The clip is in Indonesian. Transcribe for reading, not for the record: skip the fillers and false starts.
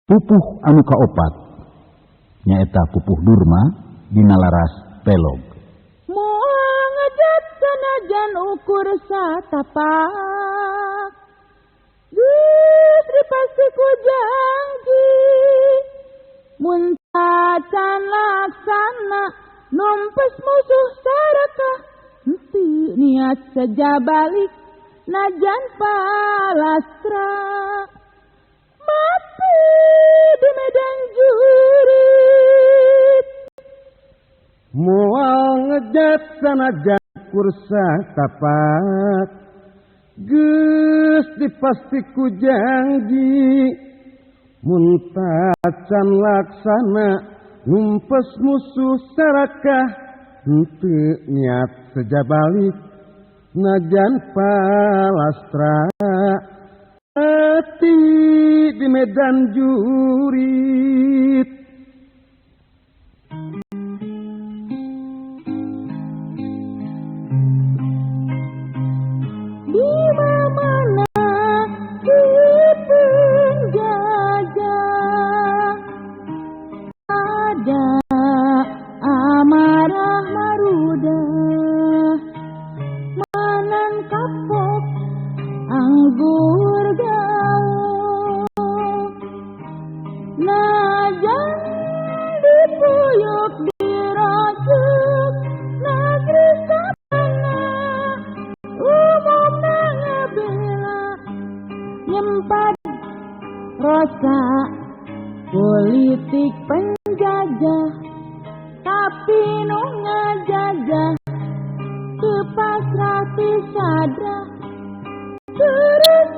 Pupuh anu kaopat nyaeta pupuh Durma dina laras Pelog. Moal ngejat sanajan ukur satapak, geus dipasti ku janji mun tacan laksana numpes musuh sarakah henteu niat sajabalik najan palastra mati di medan jurit. Moal ngejat sanajan kursa tapak, geus dipasti ku janji mun tacan laksana numpes musuh sarakah henteu niat sajabalik najan palastra mati di medan jurit. Di mana di penjajah ada amarah marudah, manan kapok anggur gaul, najan dipuyuk dirojok negeri sabana umumna ngabela nyempad rosa politik penjajah, tapi nu ngajajah kepasrah tisadra terus